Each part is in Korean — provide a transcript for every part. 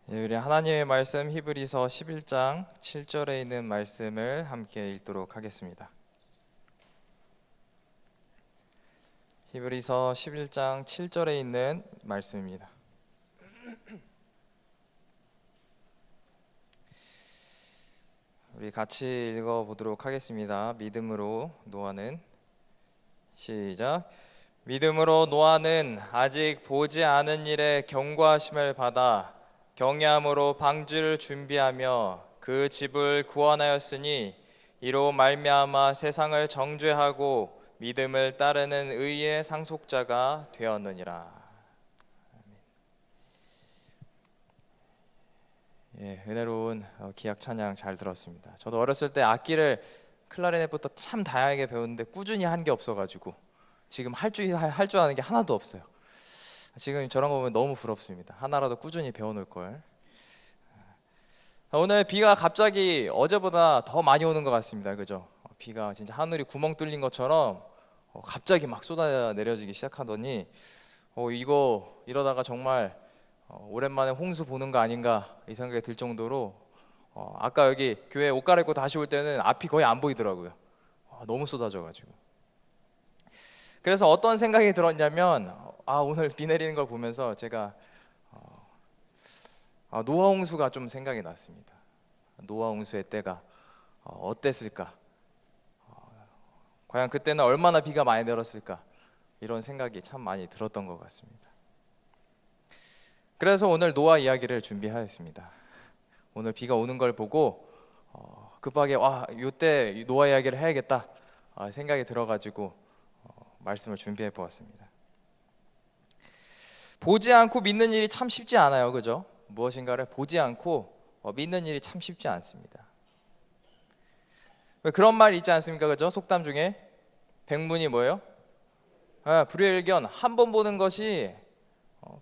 우리 하나님의 말씀 히브리서 11장 7절에 있는 말씀을 함께 읽도록 하겠습니다. 히브리서 11장 7절에 있는 말씀입니다. 우리 같이 읽어보도록 하겠습니다. 믿음으로 노아는, 시작. 믿음으로 노아는 아직 보지 않은 일에 경고하심을 받아 경외함으로 방주를 준비하며 그 집을 구원하였으니 이로 말미암아 세상을 정죄하고 믿음을 따르는 의의 상속자가 되었느니라. 은혜로운 기악 찬양 잘 들었습니다. 저도 어렸을 때 악기를 클라리넷부터 참 다양하게 배웠는데 꾸준히 한 게 없어가지고 지금 할 줄 아는 게 하나도 없어요. 지금 저런 거 보면 너무 부럽습니다. 하나라도 꾸준히 배워놓을 걸. 오늘 비가 갑자기 어제보다 더 많이 오는 것 같습니다. 그죠? 비가 진짜 하늘이 구멍 뚫린 것처럼 갑자기 막 쏟아 내려지기 시작하더니 이거 이러다가 정말 오랜만에 홍수 보는 거 아닌가 이 생각이 들 정도로 아까 여기 교회 옷 갈아입고 다시 올 때는 앞이 거의 안 보이더라고요. 너무 쏟아져가지고. 그래서 어떤 생각이 들었냐면 오늘 비 내리는 걸 보면서 제가 노아 홍수가 좀 생각이 났습니다. 노아 홍수의 때가 어땠을까? 과연 그때는 얼마나 비가 많이 내렸을까? 이런 생각이 참 많이 들었던 것 같습니다. 그래서 오늘 노아 이야기를 준비하였습니다. 오늘 비가 오는 걸 보고 급하게 이때 노아 이야기를 해야겠다 생각이 들어가지고 말씀을 준비해 보았습니다. 보지 않고 믿는 일이 참 쉽지 않아요. 그죠? 무엇인가를 보지 않고 믿는 일이 참 쉽지 않습니다. 왜 그런 말 있지 않습니까? 그죠? 속담 중에 백문이 뭐예요? 불여일견, 한 번 보는 것이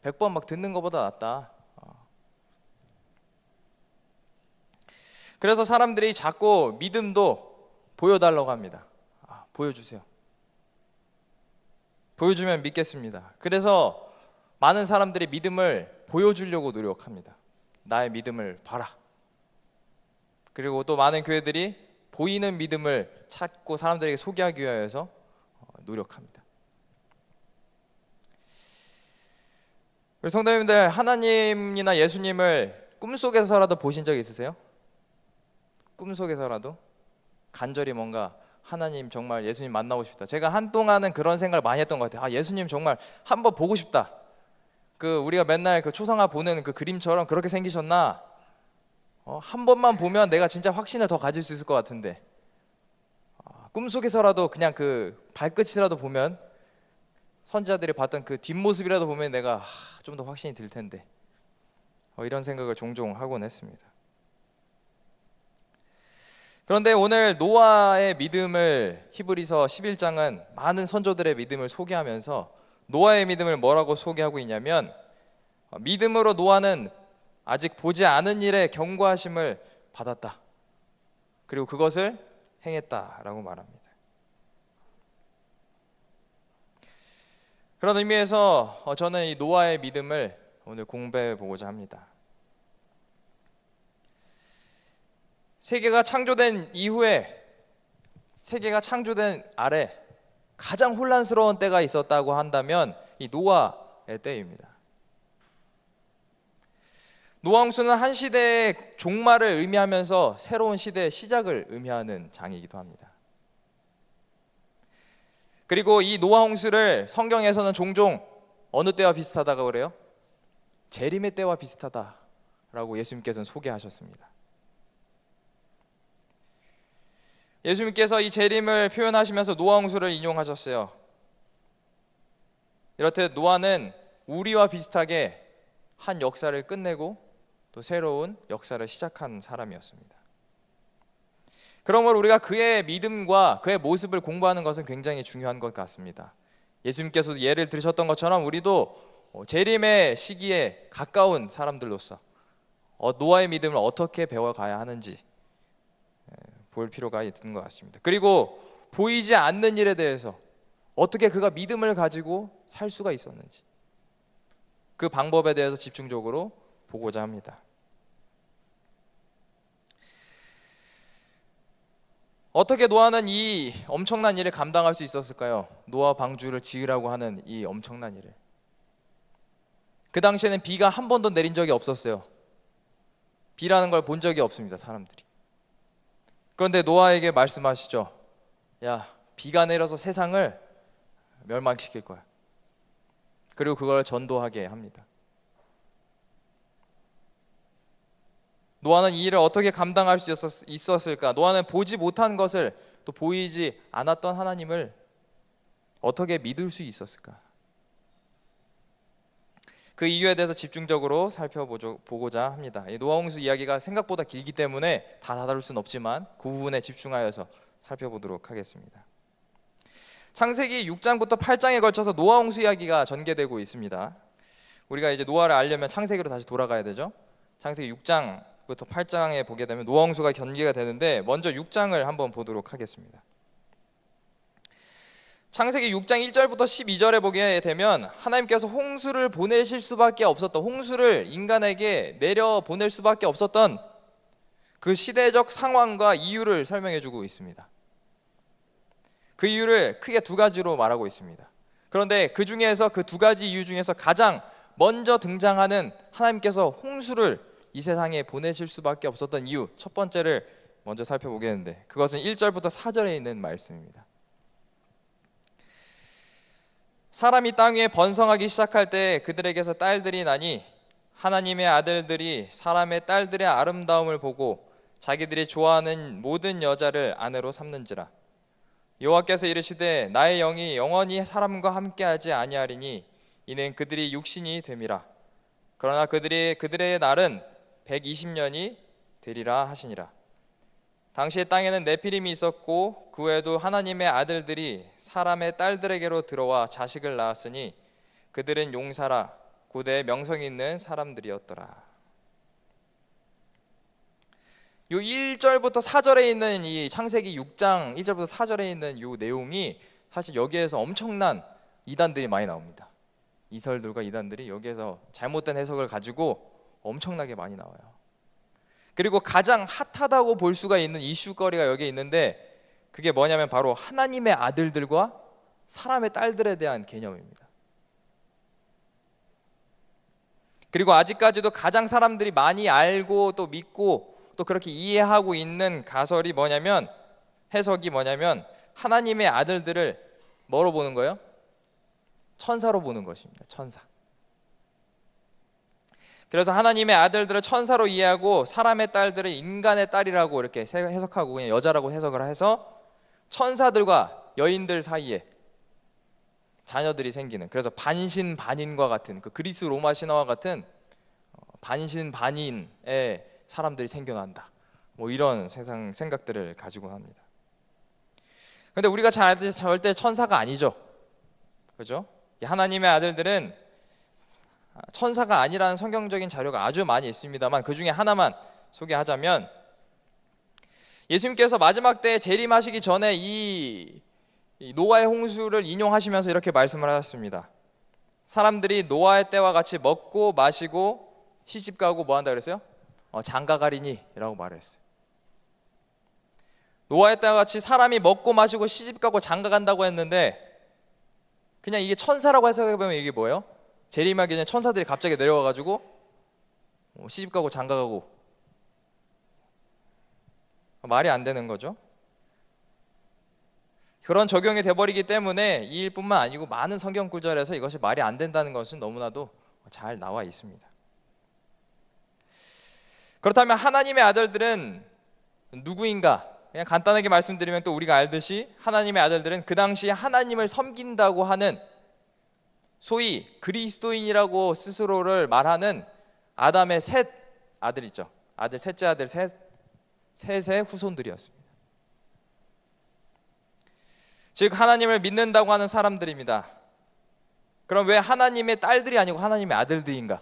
100번 막 듣는 것보다 낫다. 그래서 사람들이 자꾸 믿음도 보여달라고 합니다. 보여주세요. 보여주면 믿겠습니다. 그래서 많은 사람들이 믿음을 보여주려고 노력합니다. 나의 믿음을 봐라. 그리고 또 많은 교회들이 보이는 믿음을 찾고 사람들에게 소개하기 위해서 노력합니다. 우리 성도님들, 하나님이나 예수님을 꿈속에서라도 보신 적 있으세요? 꿈속에서라도 간절히 뭔가 하나님 정말 예수님 만나고 싶다. 제가 한동안은 그런 생각을 많이 했던 것 같아요. 예수님 정말 한번 보고 싶다. 우리가 맨날 초상화 보는 그 그림처럼 그렇게 생기셨나? 한 번만 보면 내가 진짜 확신을 더 가질 수 있을 것 같은데 꿈속에서라도 그냥 그 발끝이라도 보면, 선지자들이 봤던 그 뒷모습이라도 보면 내가 좀 더 확신이 들 텐데 이런 생각을 종종 하곤 했습니다. 그런데 오늘 노아의 믿음을, 히브리서 11장은 많은 선조들의 믿음을 소개하면서 노아의 믿음을 뭐라고 소개하고 있냐면, 믿음으로 노아는 아직 보지 않은 일에 경고하심을 받았다. 그리고 그것을 행했다라고 말합니다. 그런 의미에서 저는 이 노아의 믿음을 오늘 공부해 보고자 합니다. 세계가 창조된 이후에, 세계가 창조된 아래 가장 혼란스러운 때가 있었다고 한다면 이 노아의 때입니다. 노아 홍수는 한 시대의 종말을 의미하면서 새로운 시대의 시작을 의미하는 장이기도 합니다. 그리고 이 노아 홍수를 성경에서는 종종 어느 때와 비슷하다고 그래요? 재림의 때와 비슷하다라고 예수님께서는 소개하셨습니다. 예수님께서 이 재림을 표현하시면서 노아 홍수를 인용하셨어요. 이렇듯 노아는 우리와 비슷하게 한 역사를 끝내고 또 새로운 역사를 시작한 사람이었습니다. 그러므로 우리가 그의 믿음과 그의 모습을 공부하는 것은 굉장히 중요한 것 같습니다. 예수님께서도 예를 들으셨던 것처럼 우리도 재림의 시기에 가까운 사람들로서 노아의 믿음을 어떻게 배워가야 하는지 볼 필요가 있는 것 같습니다. 그리고 보이지 않는 일에 대해서 어떻게 그가 믿음을 가지고 살 수가 있었는지, 그 방법에 대해서 집중적으로 보고자 합니다. 어떻게 노아는 이 엄청난 일을 감당할 수 있었을까요? 노아 방주를 지으라고 하는 이 엄청난 일을. 그 당시에는 비가 한 번도 내린 적이 없었어요. 비라는 걸 본 적이 없습니다, 사람들이. 그런데 노아에게 말씀하시죠. 야, 비가 내려서 세상을 멸망시킬 거야. 그리고 그걸 전도하게 합니다. 노아는 이 일을 어떻게 감당할 수 있었을까? 노아는 보지 못한 것을, 또 보이지 않았던 하나님을 어떻게 믿을 수 있었을까? 그 이유에 대해서 집중적으로 살펴보고자 합니다. 이 노아 홍수 이야기가 생각보다 길기 때문에 다 다룰 수는 없지만 그 부분에 집중하여서 살펴보도록 하겠습니다. 창세기 6장부터 8장에 걸쳐서 노아 홍수 이야기가 전개되고 있습니다. 우리가 이제 노아를 알려면 창세기로 다시 돌아가야 되죠. 창세기 6장부터 8장에 보게 되면 노아 홍수가 전개가 되는데, 먼저 6장을 한번 보도록 하겠습니다. 창세기 6장 1절부터 12절에 보게 되면 하나님께서 홍수를 보내실 수밖에 없었던, 홍수를 인간에게 내려 보낼 수밖에 없었던 그 시대적 상황과 이유를 설명해 주고 있습니다. 그 이유를 크게 두 가지로 말하고 있습니다. 그런데 그 중에서, 그 두 가지 이유 중에서 가장 먼저 등장하는 하나님께서 홍수를 이 세상에 보내실 수밖에 없었던 이유, 첫 번째를 먼저 살펴보겠는데, 그것은 1절부터 4절에 있는 말씀입니다. 사람이 땅 위에 번성하기 시작할 때 그들에게서 딸들이 나니 하나님의 아들들이 사람의 딸들의 아름다움을 보고 자기들이 좋아하는 모든 여자를 아내로 삼는지라. 여호와께서 이르시되 나의 영이 영원히 사람과 함께하지 아니하리니 이는 그들이 육신이 됨이라. 그러나 그들의 날은 120년이 되리라 하시니라. 당시에 땅에는 네피림이 있었고 그 외에도 하나님의 아들들이 사람의 딸들에게로 들어와 자식을 낳았으니 그들은 용사라 고대에 명성이 있는 사람들이었더라. 요 1절부터 4절에 있는 이 창세기 6장 1절부터 4절에 있는 요 내용이 사실 여기에서 엄청난 이단들이 많이 나옵니다. 이설들과 이단들이 여기에서 잘못된 해석을 가지고 엄청나게 많이 나와요. 그리고 가장 핫하다고 볼 수가 있는 이슈거리가 여기에 있는데, 그게 뭐냐면 바로 하나님의 아들들과 사람의 딸들에 대한 개념입니다. 그리고 아직까지도 가장 사람들이 많이 알고 또 믿고 또 그렇게 이해하고 있는 가설이 뭐냐면, 해석이 뭐냐면 하나님의 아들들을 뭐로 보는 거예요? 천사로 보는 것입니다. 천사. 그래서 하나님의 아들들을 천사로 이해하고 사람의 딸들을 인간의 딸이라고 이렇게 해석하고 그냥 여자라고 해석을 해서 천사들과 여인들 사이에 자녀들이 생기는, 그래서 반신반인과 같은, 그 그리스 로마 신화와 같은 반신반인의 사람들이 생겨난다, 뭐 이런 세상 생각들을 가지고 합니다. 그런데 우리가 잘 알듯이 절대 천사가 아니죠, 그죠? 하나님의 아들들은 천사가 아니라는 성경적인 자료가 아주 많이 있습니다만, 그 중에 하나만 소개하자면, 예수님께서 마지막 때에 재림하시기 전에 이 노아의 홍수를 인용하시면서 이렇게 말씀을 하셨습니다. 사람들이 노아의 때와 같이 먹고 마시고 시집가고 뭐 한다 그랬어요? 장가가리니 라고 말을 했어요. 노아의 때와 같이 사람이 먹고 마시고 시집가고 장가간다고 했는데, 그냥 이게 천사라고 해석해보면 이게 뭐예요? 재림하기 전에 천사들이 갑자기 내려와가지고 시집가고 장가가고, 말이 안 되는 거죠. 그런 적용이 돼버리기 때문에 이 일뿐만 아니고 많은 성경 구절에서 이것이 말이 안 된다는 것은 너무나도 잘 나와 있습니다. 그렇다면 하나님의 아들들은 누구인가? 그냥 간단하게 말씀드리면, 또 우리가 알듯이 하나님의 아들들은 그 당시에 하나님을 섬긴다고 하는, 소위 그리스도인이라고 스스로를 말하는 아담의 셋 아들 있죠. 셋째 아들 셋의 후손들이었습니다. 즉 하나님을 믿는다고 하는 사람들입니다. 그럼 왜 하나님의 딸들이 아니고 하나님의 아들들인가?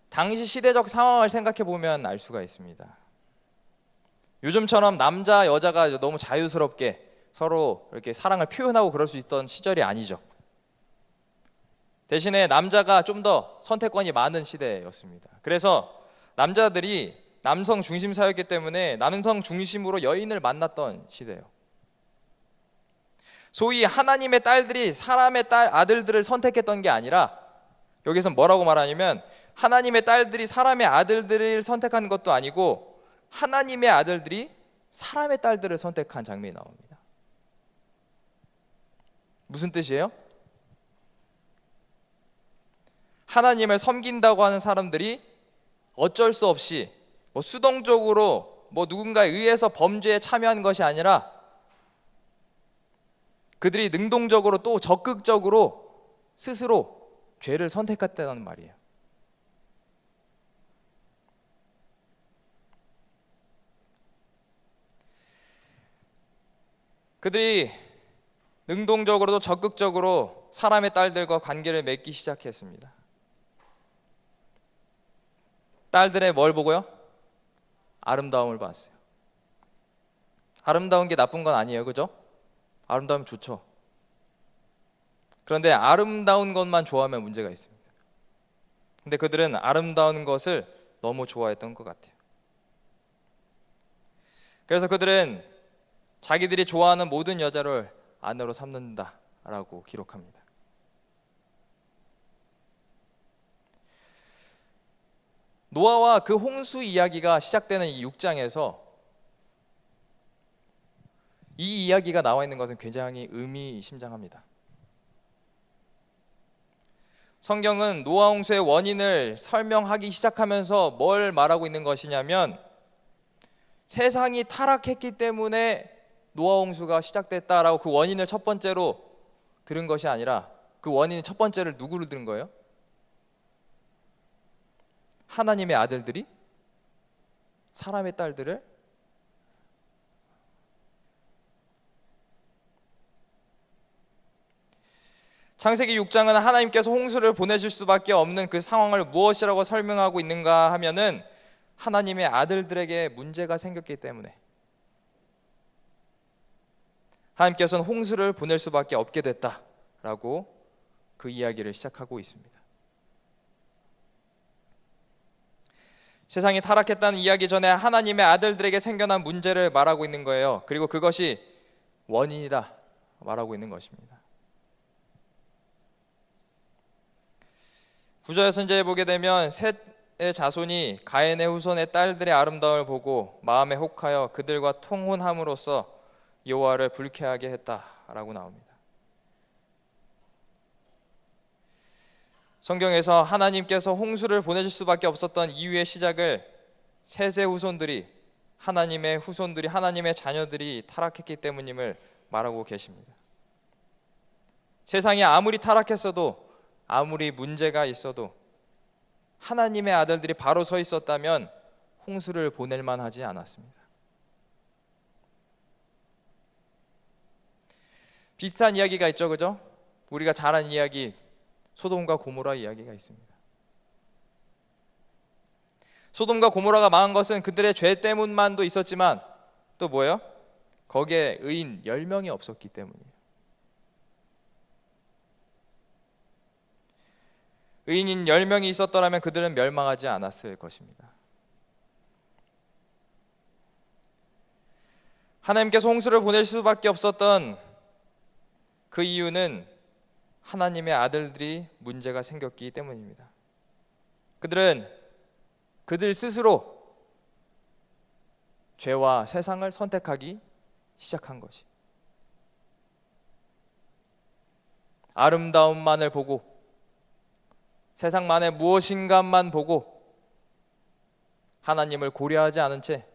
당시 시대적 상황을 생각해 보면 알 수가 있습니다. 요즘처럼 남자 여자가 너무 자유스럽게 서로 이렇게 사랑을 표현하고 그럴 수 있던 시절이 아니죠. 대신에 남자가 좀 더 선택권이 많은 시대였습니다. 그래서 남자들이 남성 중심 사회였기 때문에 남성 중심으로 여인을 만났던 시대예요. 소위 하나님의 딸들이 사람의 아들들을 선택했던 게 아니라, 여기서 뭐라고 말하냐면 하나님의 딸들이 사람의 아들들을 선택한 것도 아니고 하나님의 아들들이 사람의 딸들을 선택한 장면이 나옵니다. 무슨 뜻이에요? 하나님을 섬긴다고 하는 사람들이 어쩔 수 없이 수동적으로 누군가에 의해서 범죄에 참여한 것이 아니라 그들이 능동적으로 또 적극적으로 스스로 죄를 선택했다는 말이에요. 그들이 능동적으로도 적극적으로 사람의 딸들과 관계를 맺기 시작했습니다. 딸들의 뭘 보고요? 아름다움을 봤어요. 아름다운 게 나쁜 건 아니에요, 그죠? 아름다우면 좋죠. 그런데 아름다운 것만 좋아하면 문제가 있습니다. 근데 그들은 아름다운 것을 너무 좋아했던 것 같아요. 그래서 그들은 자기들이 좋아하는 모든 여자를 아내로 삼는다라고 기록합니다. 노아와 그 홍수 이야기가 시작되는 이 6장에서 이 이야기가 나와 있는 것은 굉장히 의미심장합니다. 성경은 노아 홍수의 원인을 설명하기 시작하면서 뭘 말하고 있는 것이냐면, 세상이 타락했기 때문에 노아 홍수가 시작됐다라고 그 원인을 첫 번째로 들은 것이 아니라, 그 원인 첫 번째를 누구를 들은 거예요? 하나님의 아들들이 사람의 딸들을 창세기 6장은 하나님께서 홍수를 보내실 수밖에 없는 그 상황을 무엇이라고 설명하고 있는가 하면은 하나님의 아들들에게 문제가 생겼기 때문에 하나님께서는 홍수를 보낼 수밖에 없게 됐다라고 그 이야기를 시작하고 있습니다. 세상이 타락했다는 이야기 전에 하나님의 아들들에게 생겨난 문제를 말하고 있는 거예요. 그리고 그것이 원인이다 말하고 있는 것입니다. 9절 선지자에 보게 되면 셋의 자손이 가인의 후손의 딸들의 아름다움을 보고 마음에 혹하여 그들과 통혼함으로써 여호와를 불쾌하게 했다라고 나옵니다. 성경에서 하나님께서 홍수를 보내실 수밖에 없었던 이유의 시작을 셋의 후손들이, 하나님의 후손들이, 하나님의 자녀들이 타락했기 때문임을 말하고 계십니다. 세상이 아무리 타락했어도, 아무리 문제가 있어도 하나님의 아들들이 바로 서 있었다면 홍수를 보낼 만하지 않았습니다. 비슷한 이야기가 있죠, 그죠? 우리가 잘 아는 이야기, 소돔과 고모라 이야기가 있습니다. 소돔과 고모라가 망한 것은 그들의 죄 때문만도 있었지만 또 뭐예요? 거기에 의인 10명이 없었기 때문이에요. 의인인 10명이 있었더라면 그들은 멸망하지 않았을 것입니다. 하나님께서 홍수를 보낼 수밖에 없었던 그 이유는 하나님의 아들들이 문제가 생겼기 때문입니다. 그들은 그들 스스로 죄와 세상을 선택하기 시작한 것이, 아름다움만을 보고 세상만의 무엇인가만 보고 하나님을 고려하지 않은 채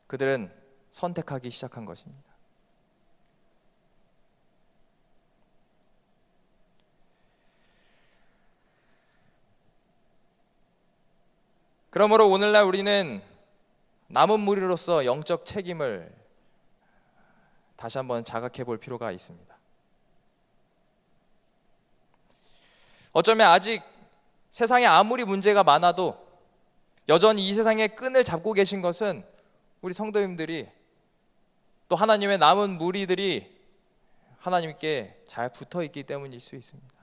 그들은 선택하기 시작한 것입니다. 그러므로 오늘날 우리는 남은 무리로서 영적 책임을 다시 한번 자각해 볼 필요가 있습니다. 어쩌면 아직 세상에 아무리 문제가 많아도 여전히 이 세상의 끈을 잡고 계신 것은 우리 성도님들이, 또 하나님의 남은 무리들이 하나님께 잘 붙어 있기 때문일 수 있습니다.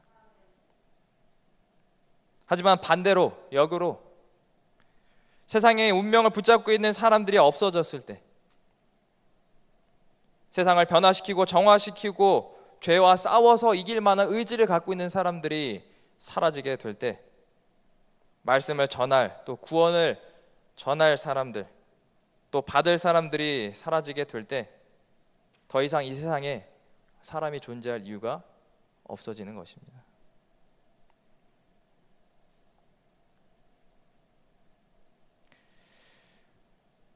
하지만 반대로, 역으로 세상의 운명을 붙잡고 있는 사람들이 없어졌을 때, 세상을 변화시키고 정화시키고 죄와 싸워서 이길 만한 의지를 갖고 있는 사람들이 사라지게 될 때, 말씀을 전할, 또 구원을 전할 사람들, 또 받을 사람들이 사라지게 될 때, 더 이상 이 세상에 사람이 존재할 이유가 없어지는 것입니다.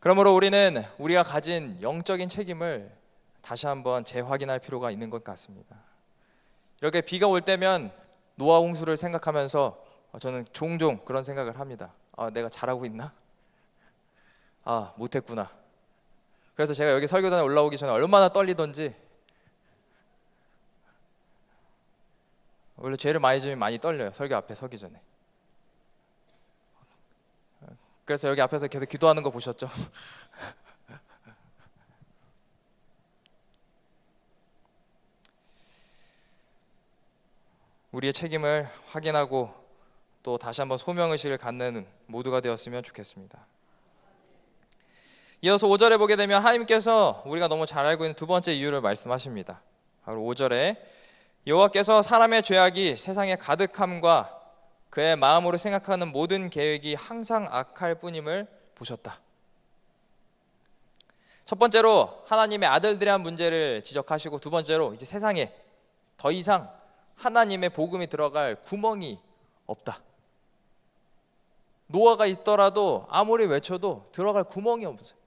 그러므로 우리는 우리가 가진 영적인 책임을 다시 한번 재확인할 필요가 있는 것 같습니다. 이렇게 비가 올 때면 노아 홍수를 생각하면서 저는 종종 그런 생각을 합니다. 내가 잘하고 있나? 못했구나. 그래서 제가 여기 설교단에 올라오기 전에 얼마나 떨리던지, 원래 죄를 많이 지으면 많이 떨려요, 설교 앞에 서기 전에. 그래서 여기 앞에서 계속 기도하는 거 보셨죠? 우리의 책임을 확인하고 또 다시 한번 소명의식을 갖는 모두가 되었으면 좋겠습니다. 이어서 5절에 보게 되면 하나님께서 우리가 너무 잘 알고 있는 두 번째 이유를 말씀하십니다. 바로 5절에 여호와께서 사람의 죄악이 세상에 가득함과 그의 마음으로 생각하는 모든 계획이 항상 악할 뿐임을 보셨다. 첫 번째로 하나님의 아들들에 대한 문제를 지적하시고, 두 번째로 이제 세상에 더 이상 하나님의 복음이 들어갈 구멍이 없다. 노아가 있더라도 아무리 외쳐도 들어갈 구멍이 없어요.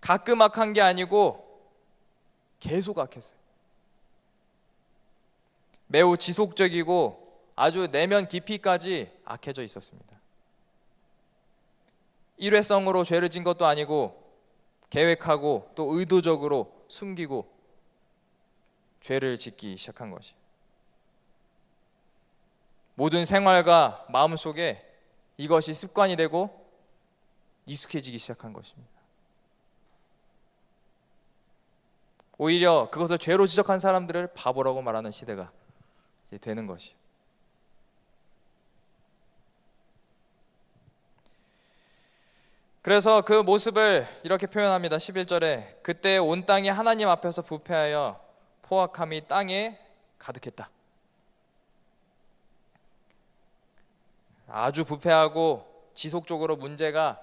가끔 악한 게 아니고 계속 악했어요. 매우 지속적이고 아주 내면 깊이까지 악해져 있었습니다. 일회성으로 죄를 진 것도 아니고 계획하고 또 의도적으로 숨기고 죄를 짓기 시작한 것이, 모든 생활과 마음속에 이것이 습관이 되고 익숙해지기 시작한 것입니다. 오히려 그것을 죄로 지적한 사람들을 바보라고 말하는 시대가 이제 되는 것이. 그래서 그 모습을 이렇게 표현합니다. 11절에 그때 온 땅이 하나님 앞에서 부패하여 포악함이 땅에 가득했다. 아주 부패하고 지속적으로 문제가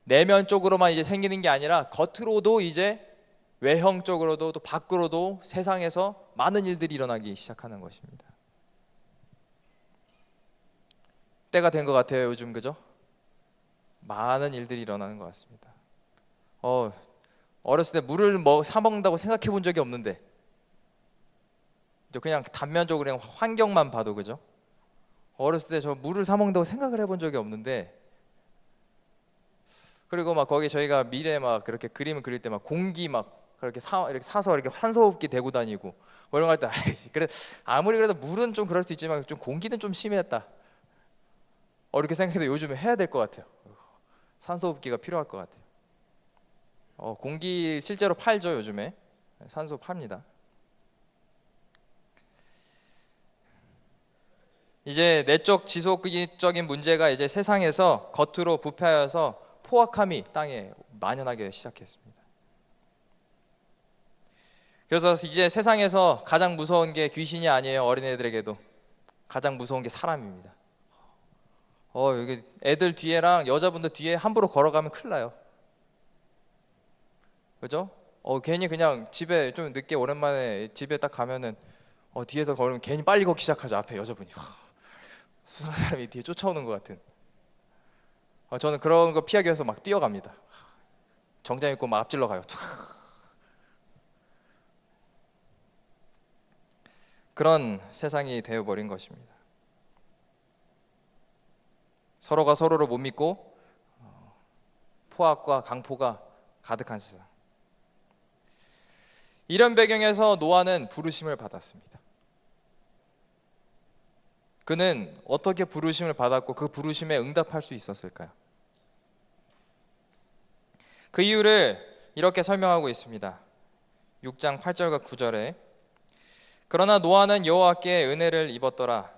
내면적으로만 이제 생기는 게 아니라 겉으로도 이제 외형적으로도 또 밖으로도 세상에서 많은 일들이 일어나기 시작하는 것입니다. 때가 된 것 같아요, 요즘. 그죠? 많은 일들이 일어나는 것 같습니다. 어렸을 때 물을 사 먹는다고 생각해 본 적이 없는데, 그냥 단면적으로 그냥 환경만 봐도, 그죠? 어렸을 때 저 물을 사 먹는다고 생각을 해본 적이 없는데, 그리고 막 거기 저희가 미래 막 그렇게 그림을 그릴 때 막 공기 막 이렇게 사서 이렇게 환소흡기 대고 다니고 뭐 이런 거 할 때, 그래 아무리 그래도 물은 좀 그럴 수 있지만 좀 공기는 좀 심했다. 이렇게 생각해도 요즘에 해야 될 것 같아요. 산소호흡기가 필요할 것 같아요. 공기 실제로 팔죠, 요즘에. 산소 팝니다. 이제 내적 지속적인 문제가 이제 세상에서 겉으로 부패하여서 포악함이 땅에 만연하게 시작했습니다. 그래서 이제 세상에서 가장 무서운 게 귀신이 아니에요. 어린애들에게도 가장 무서운 게 사람입니다. 여기 애들 뒤에랑 여자분들 뒤에 함부로 걸어가면 큰일 나요. 그죠? 괜히 그냥 집에 좀 늦게 오랜만에 집에 딱 가면은 뒤에서 걸으면 괜히 빨리 걷기 시작하죠. 앞에 여자분이 수상한 사람이 뒤에 쫓아오는 것 같은. 저는 그런 거 피하기 위해서 막 뛰어갑니다. 정장 입고 막 앞질러 가요. 그런 세상이 되어버린 것입니다. 서로가 서로를 못 믿고 포악과 강포가 가득한 세상. 이런 배경에서 노아는 부르심을 받았습니다. 그는 어떻게 부르심을 받았고 그 부르심에 응답할 수 있었을까요? 그 이유를 이렇게 설명하고 있습니다. 6장 8절과 9절에 그러나 노아는 여호와께 은혜를 입었더라.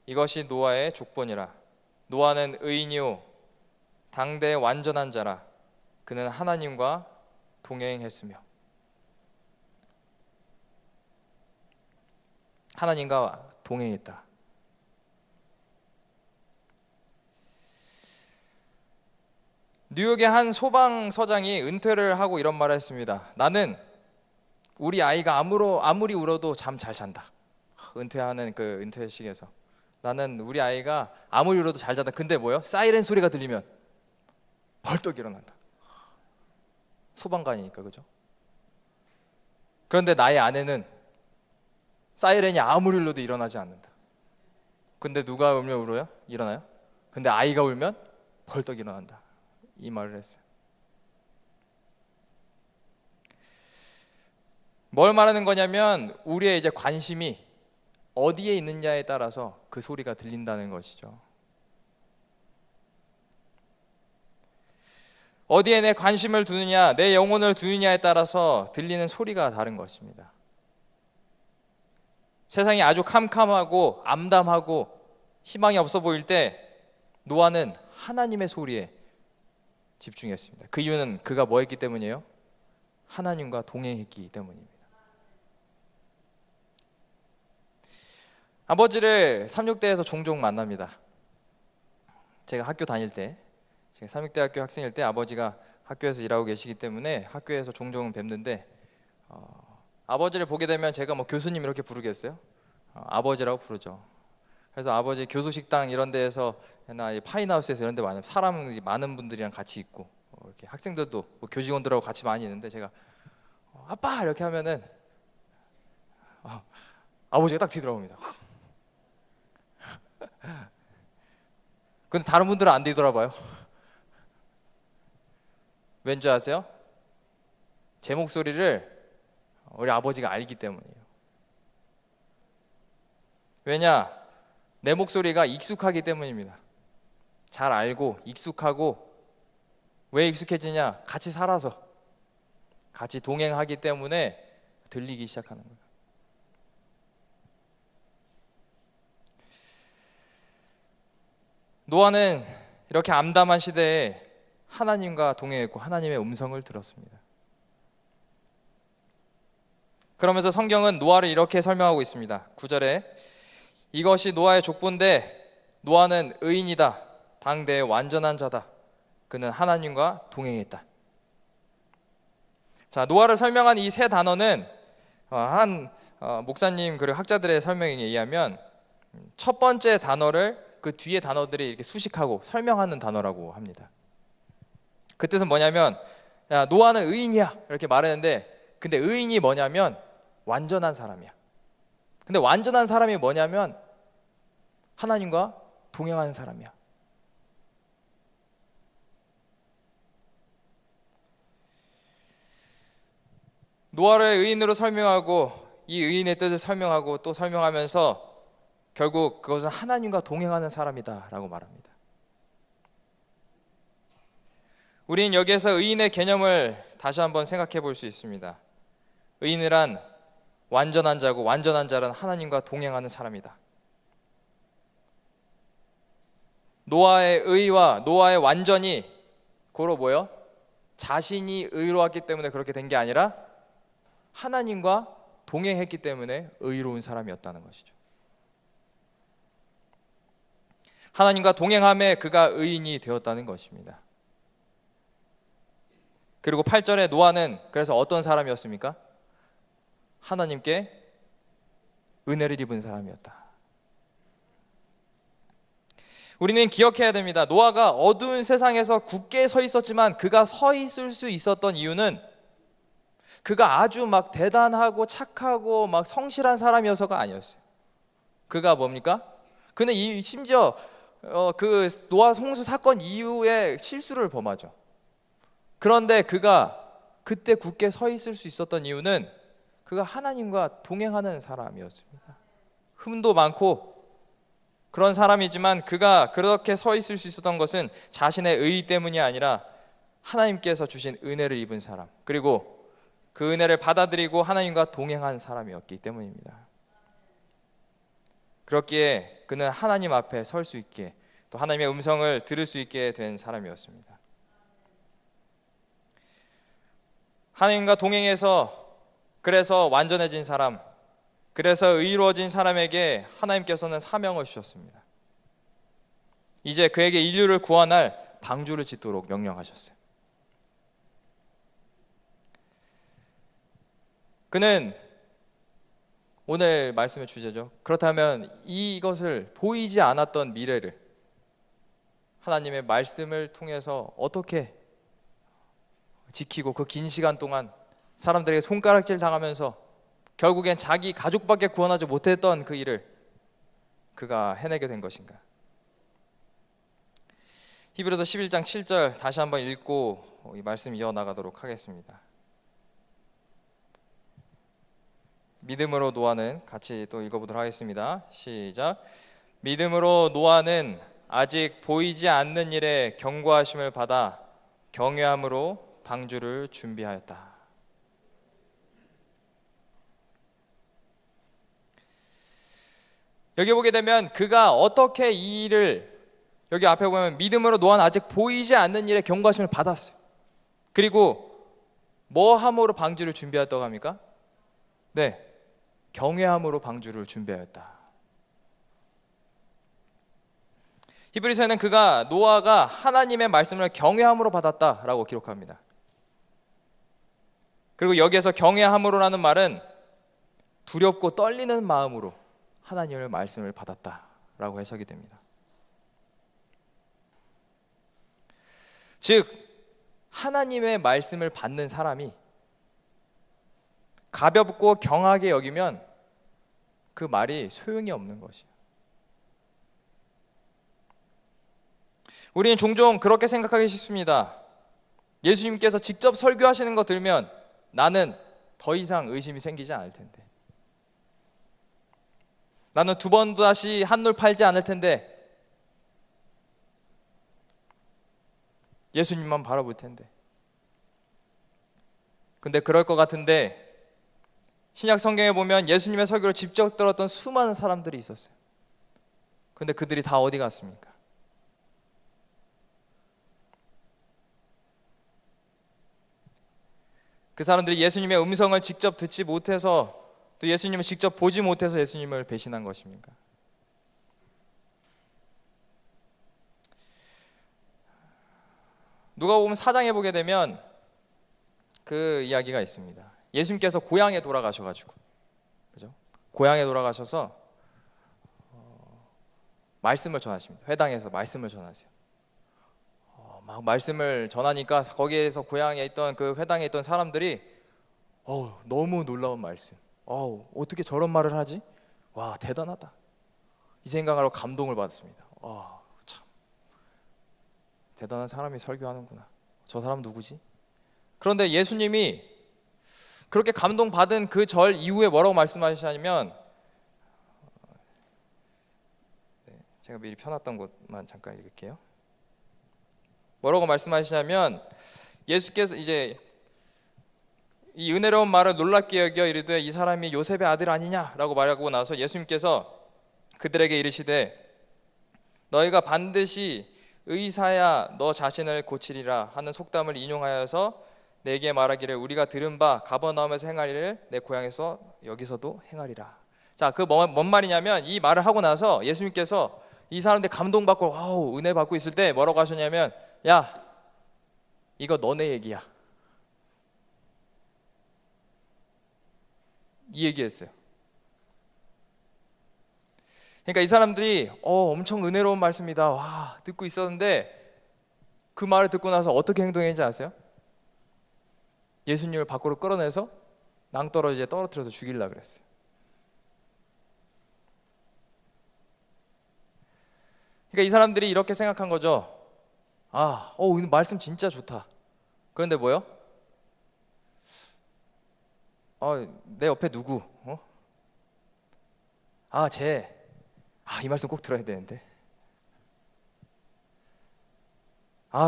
이것이 노아의 족본이라. 노아는 의인이요 당대의 완전한 자라. 그는 하나님과 동행했으며. 하나님과 동행했다. 뉴욕의 한 소방서장이 은퇴를 하고 이런 말을 했습니다. 나는 우리 아이가 아무리 울어도 잠 잘 잔다. 은퇴하는 그 은퇴식에서 나는 우리 아이가 아무리 울어도 잘 잔다. 근데 뭐요? 사이렌 소리가 들리면 벌떡 일어난다. 소방관이니까, 그죠? 그런데 나의 아내는 사이렌이 아무리 울려도 일어나지 않는다. 근데 누가 울면 울어요? 일어나요? 근데 아이가 울면 벌떡 일어난다. 이 말을 했어요. 뭘 말하는 거냐면 우리의 이제 관심이 어디에 있느냐에 따라서 그 소리가 들린다는 것이죠. 어디에 내 관심을 두느냐, 내 영혼을 두느냐에 따라서 들리는 소리가 다른 것입니다. 세상이 아주 캄캄하고 암담하고 희망이 없어 보일 때 노아는 하나님의 소리에 집중했습니다. 그 이유는 그가 뭐 했기 때문이에요? 하나님과 동행했기 때문입니다. 아버지를 삼육대에서 종종 만납니다. 제가 학교 다닐 때, 제가 삼육대학교 학생일 때 아버지가 학교에서 일하고 계시기 때문에 학교에서 종종 뵙는데 아버지를 보게 되면 제가 뭐 교수님 이렇게 부르겠어요? 아버지라고 부르죠. 그래서 아버지 교수식당 이런 데에서 파인하우스에서 이런 데 사람 많은 분들이랑 같이 있고 이렇게 학생들도 뭐 교직원들하고 같이 많이 있는데 제가 아빠 이렇게 하면은 아버지가 딱 뒤돌아옵니다. 근데 다른 분들은 안 뒤돌아봐요. 왠지 아세요? 제 목소리를 우리 아버지가 알기 때문이에요. 왜냐? 내 목소리가 익숙하기 때문입니다. 잘 알고 익숙하고, 왜 익숙해지냐? 같이 살아서, 같이 동행하기 때문에 들리기 시작하는 거예요. 노아는 이렇게 암담한 시대에 하나님과 동행했고 하나님의 음성을 들었습니다. 그러면서 성경은 노아를 이렇게 설명하고 있습니다. 9절에 이것이 노아의 족보인데 노아는 의인이다. 당대의 완전한 자다. 그는 하나님과 동행했다. 자, 노아를 설명한 이 세 단어는 한 목사님 그리고 학자들의 설명에 의하면 첫 번째 단어를 그 뒤에 단어들이 이렇게 수식하고 설명하는 단어라고 합니다. 그 뜻은 뭐냐면 야, 노아는 의인이야 이렇게 말했는데, 근데 의인이 뭐냐면 완전한 사람이야. 근데 완전한 사람이 뭐냐면 하나님과 동행하는 사람이야. 노아를 의인으로 설명하고 이 의인의 뜻을 설명하고 또 설명하면서 결국 그것은 하나님과 동행하는 사람이다 라고 말합니다. 우린 여기에서 의인의 개념을 다시 한번 생각해 볼 수 있습니다. 의인이란 완전한 자고, 완전한 자란 하나님과 동행하는 사람이다. 노아의 의와 노아의 완전이 고로 뭐요? 자신이 의로웠기 때문에 그렇게 된 게 아니라 하나님과 동행했기 때문에 의로운 사람이었다는 것이죠. 하나님과 동행함에 그가 의인이 되었다는 것입니다. 그리고 8절에 노아는 그래서 어떤 사람이었습니까? 하나님께 은혜를 입은 사람이었다. 우리는 기억해야 됩니다. 노아가 어두운 세상에서 굳게 서 있었지만 그가 서 있을 수 있었던 이유는 그가 아주 막 대단하고 착하고 막 성실한 사람이어서가 아니었어요. 그가 뭡니까? 그는 심지어 그 노아 홍수 사건 이후에 실수를 범하죠. 그런데 그가 그때 굳게 서 있을 수 있었던 이유는 그가 하나님과 동행하는 사람이었습니다. 흠도 많고 그런 사람이지만 그가 그렇게 서 있을 수 있었던 것은 자신의 의 때문이 아니라 하나님께서 주신 은혜를 입은 사람, 그리고 그 은혜를 받아들이고 하나님과 동행한 사람이었기 때문입니다. 그렇기에 그는 하나님 앞에 설 수 있게, 또 하나님의 음성을 들을 수 있게 된 사람이었습니다. 하나님과 동행해서 그래서 완전해진 사람, 그래서 의로워진 사람에게 하나님께서는 사명을 주셨습니다. 이제 그에게 인류를 구원할 방주를 짓도록 명령하셨어요. 그는 오늘 말씀의 주제죠. 그렇다면 이것을 보이지 않았던 미래를 하나님의 말씀을 통해서 어떻게 지키고 그 긴 시간 동안 사람들에게 손가락질 당하면서 결국엔 자기 가족밖에 구원하지 못했던 그 일을 그가 해내게 된 것인가? 히브리서 11장 7절 다시 한번 읽고 이 말씀 이어나가도록 하겠습니다. 믿음으로 노아는, 같이 또 읽어보도록 하겠습니다. 시작. 믿음으로 노아는 아직 보이지 않는 일에 경고하심을 받아 경외함으로 방주를 준비하였다. 여기 보게 되면 그가 어떻게 이 일을, 여기 앞에 보면 믿음으로 노아는 아직 보이지 않는 일에 경고하심을 받았어요. 그리고 뭐 함으로 방주를 준비했다고 합니까? 네, 경외함으로 방주를 준비하였다. 히브리서에는 그가, 노아가 하나님의 말씀을 경외함으로 받았다라고 기록합니다. 그리고 여기에서 경외함으로라는 말은 두렵고 떨리는 마음으로 하나님의 말씀을 받았다라고 해석이 됩니다. 즉 하나님의 말씀을 받는 사람이 가볍고 경하게 여기면 그 말이 소용이 없는 것이에요. 우리는 종종 그렇게 생각하기 쉽습니다. 예수님께서 직접 설교하시는 거 들으면 나는 더 이상 의심이 생기지 않을 텐데, 나는 두 번 다시 한눈 팔지 않을 텐데, 예수님만 바라볼 텐데. 근데 그럴 것 같은데 신약 성경에 보면 예수님의 설교를 직접 들었던 수많은 사람들이 있었어요. 근데 그들이 다 어디 갔습니까? 그 사람들이 예수님의 음성을 직접 듣지 못해서, 또 예수님을 직접 보지 못해서 예수님을 배신한 것입니까? 누가복음 4장에 보게 되면 그 이야기가 있습니다. 예수님께서 고향에 돌아가셔가지고, 그죠? 고향에 돌아가셔서 말씀을 전하십니다. 회당에서 말씀을 전하세요. 막 말씀을 전하니까 거기에서 고향에 있던, 그 회당에 있던 사람들이 너무 놀라운 말씀, 어떻게 저런 말을 하지? 와, 대단하다, 이 생각으로 감동을 받았습니다. 참 대단한 사람이 설교하는구나. 저 사람 누구지? 그런데 예수님이 그렇게 감동받은 그 절 이후에 뭐라고 말씀하시냐면, 제가 미리 펴놨던 것만 잠깐 읽을게요. 뭐라고 말씀하시냐면, 예수께서 이제 이 은혜로운 말을 놀랍게 여겨 이르되 이 사람이 요셉의 아들 아니냐라고 말하고 나서 예수님께서 그들에게 이르시되 너희가 반드시 의사야 너 자신을 고치리라 하는 속담을 인용하여서 내게 말하기를 우리가 들은 바 가버나움에서 행하리를 내 고향에서 여기서도 행하리라. 자, 그 뭔 말이냐면, 이 말을 하고 나서 예수님께서 이 사람들 감동받고 은혜 받고 있을 때 뭐라고 하셨냐면, 야, 이거 너네 얘기야, 이 얘기했어요. 그러니까 이 사람들이 엄청 은혜로운 말씀이다, 와, 듣고 있었는데 그 말을 듣고 나서 어떻게 행동했는지 아세요? 예수님을 밖으로 끌어내서 낭떠러지에 떨어뜨려서 죽이려고 그랬어요. 그러니까 이 사람들이 이렇게 생각한 거죠. 오늘 말씀 진짜 좋다. 그런데 뭐요? 내 옆에 누구? 이 말씀 꼭 들어야 되는데.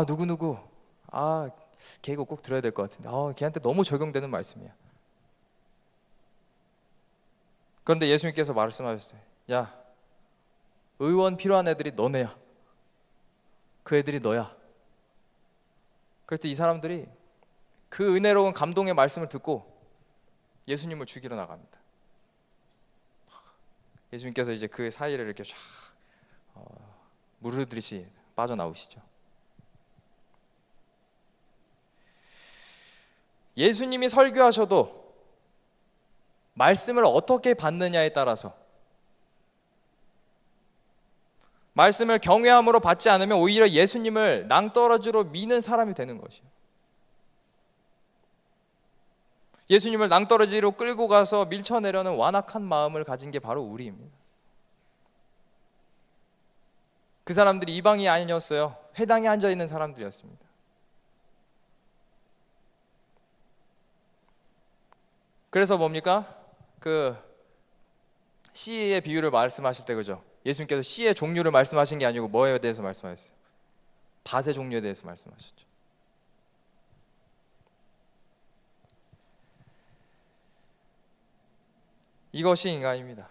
누구. 걔 이거 꼭 들어야 될 것 같은데. 걔한테 너무 적용되는 말씀이야. 그런데 예수님께서 말씀하셨어요. 야, 의원 필요한 애들이 너네야. 그 애들이 너야. 그래서 이 사람들이 그 은혜로운 감동의 말씀을 듣고 예수님을 죽이러 나갑니다. 예수님께서 이제 그 사이를 이렇게 쫙 무르르듯이 빠져나오시죠. 예수님이 설교하셔도 말씀을 어떻게 받느냐에 따라서, 말씀을 경외함으로 받지 않으면 오히려 예수님을 낭떠러지로 미는 사람이 되는 것이에요. 예수님을 낭떠러지로 끌고 가서 밀쳐내려는 완악한 마음을 가진 게 바로 우리입니다. 그 사람들이 이방이 아니었어요. 회당에 앉아있는 사람들이었습니다. 그래서 뭡니까? 그 씨의 비유를 말씀하실 때, 그죠? 예수님께서 씨의 종류를 말씀하신 게 아니고 뭐에 대해서 말씀하셨어요? 밭의 종류에 대해서 말씀하셨죠. 이것이 인간입니다.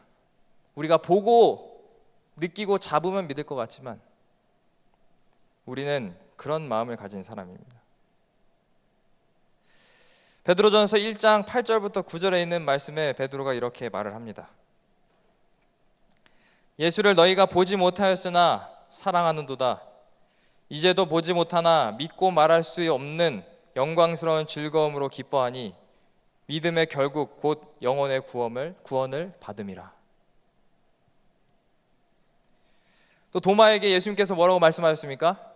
우리가 보고 느끼고 잡으면 믿을 것 같지만 우리는 그런 마음을 가진 사람입니다. 베드로전서 1장 8절부터 9절에 있는 말씀에 베드로가 이렇게 말을 합니다. 예수를 너희가 보지 못하였으나 사랑하는도다. 이제도 보지 못하나 믿고 말할 수 없는 영광스러운 즐거움으로 기뻐하니 믿음의 결국 곧 영혼의 구원을 받음이라. 또 도마에게 예수님께서 뭐라고 말씀하셨습니까?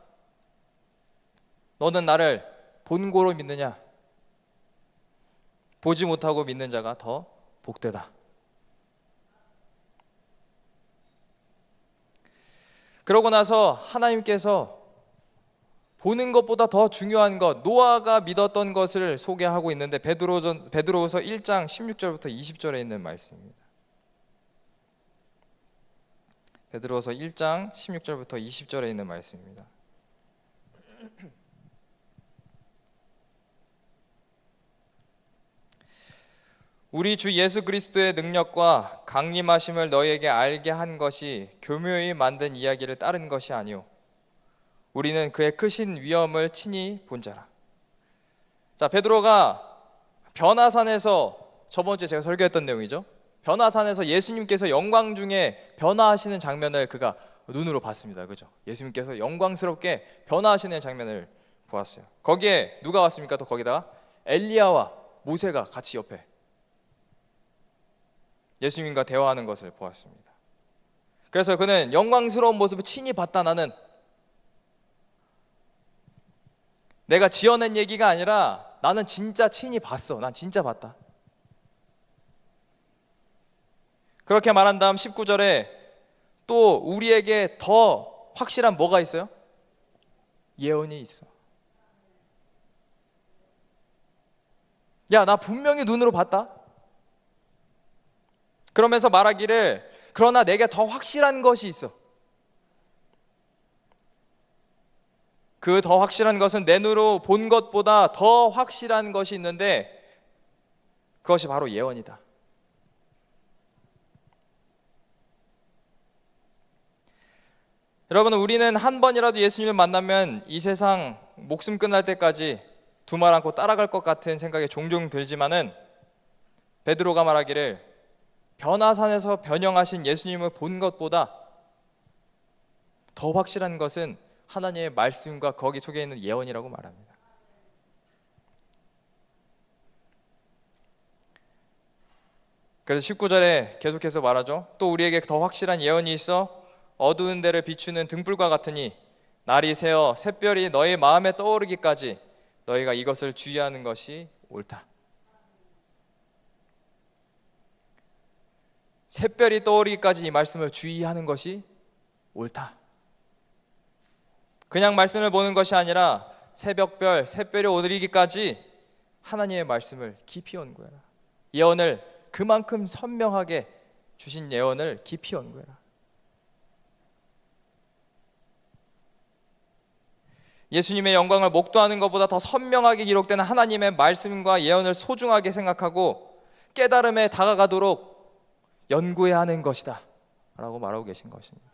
너는 나를 본고로 믿느냐? 보지 못하고 믿는 자가 더 복되다. 그러고 나서 하나님께서 보는 것보다 더 중요한 것, 노아가 믿었던 것을 소개하고 있는데 베드로후서 1장 16절부터 20절에 있는 말씀입니다. 베드로후서 1장 16절부터 20절에 있는 말씀입니다. 우리 주 예수 그리스도의 능력과 강림하심을 너희에게 알게 한 것이 교묘히 만든 이야기를 따른 것이 아니오. 우리는 그의 크신 위엄을 친히 본 자라. 자, 베드로가 변화산에서, 저번 주에 제가 설교했던 내용이죠. 변화산에서 예수님께서 영광 중에 변화하시는 장면을 그가 눈으로 봤습니다. 그죠? 예수님께서 영광스럽게 변화하시는 장면을 보았어요. 거기에 누가 왔습니까? 또 거기다가 엘리야와 모세가 같이 옆에 예수님과 대화하는 것을 보았습니다. 그래서 그는 영광스러운 모습을 친히 봤다. 나는 내가 지어낸 얘기가 아니라 나는 진짜 친히 봤어. 난 진짜 봤다. 그렇게 말한 다음 19절에 또 우리에게 더 확실한 뭐가 있어요? 예언이 있어. 야, 나 분명히 눈으로 봤다. 그러면서 말하기를 그러나 내게 더 확실한 것이 있어. 그 더 확실한 것은 내 눈으로 본 것보다 더 확실한 것이 있는데 그것이 바로 예언이다. 여러분, 우리는 한 번이라도 예수님을 만나면 이 세상 목숨 끝날 때까지 두 말 않고 따라갈 것 같은 생각이 종종 들지만은 베드로가 말하기를 변화산에서 변형하신 예수님을 본 것보다 더 확실한 것은 하나님의 말씀과 거기 속에 있는 예언이라고 말합니다. 그래서 19절에 계속해서 말하죠. 또 우리에게 더 확실한 예언이 있어 어두운 데를 비추는 등불과 같으니 날이 새어 샛별이 너희 마음에 떠오르기까지 너희가 이것을 주의하는 것이 옳다. 샛별이 떠오르기까지 이 말씀을 주의하는 것이 옳다. 그냥 말씀을 보는 것이 아니라 새벽별, 샛별이 오르기까지 하나님의 말씀을 깊이 연구해라. 예언을 그만큼 선명하게 주신 예언을 깊이 연구해라. 예수님의 영광을 목도하는 것보다 더 선명하게 기록된 하나님의 말씀과 예언을 소중하게 생각하고 깨달음에 다가가도록 연구해야 하는 것이다 라고 말하고 계신 것입니다.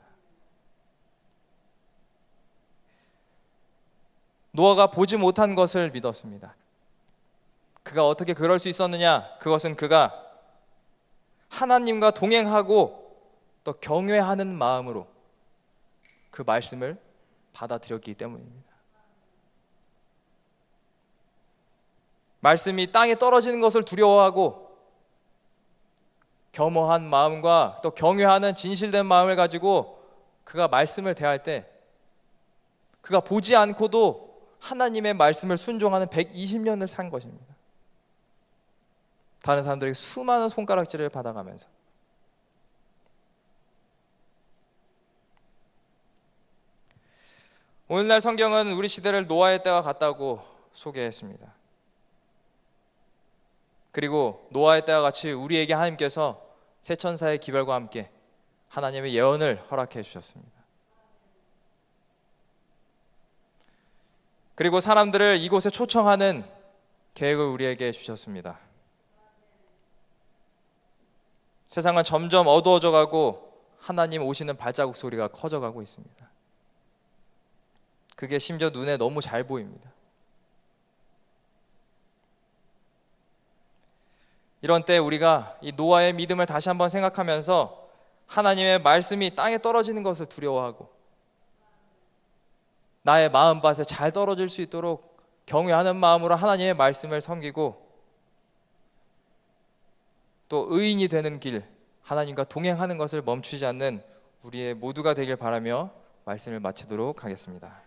노아가 보지 못한 것을 믿었습니다. 그가 어떻게 그럴 수 있었느냐? 그것은 그가 하나님과 동행하고 또 경외하는 마음으로 그 말씀을 받아들였기 때문입니다. 말씀이 땅에 떨어지는 것을 두려워하고 겸허한 마음과 또 경외하는 진실된 마음을 가지고 그가 말씀을 대할 때 그가 보지 않고도 하나님의 말씀을 순종하는 120년을 산 것입니다. 다른 사람들에게 수많은 손가락질을 받아가면서. 오늘날 성경은 우리 시대를 노아의 때와 같다고 소개했습니다. 그리고 노아의 때와 같이 우리에게 하나님께서 새 천사의 기별과 함께 하나님의 예언을 허락해 주셨습니다. 그리고 사람들을 이곳에 초청하는 계획을 우리에게 주셨습니다. 세상은 점점 어두워져 가고 하나님 오시는 발자국 소리가 커져가고 있습니다. 그게 심지어 눈에 너무 잘 보입니다. 이런 때 우리가 이 노아의 믿음을 다시 한번 생각하면서 하나님의 말씀이 땅에 떨어지는 것을 두려워하고 나의 마음밭에 잘 떨어질 수 있도록 경외하는 마음으로 하나님의 말씀을 섬기고 또 의인이 되는 길, 하나님과 동행하는 것을 멈추지 않는 우리의 모두가 되길 바라며 말씀을 마치도록 하겠습니다.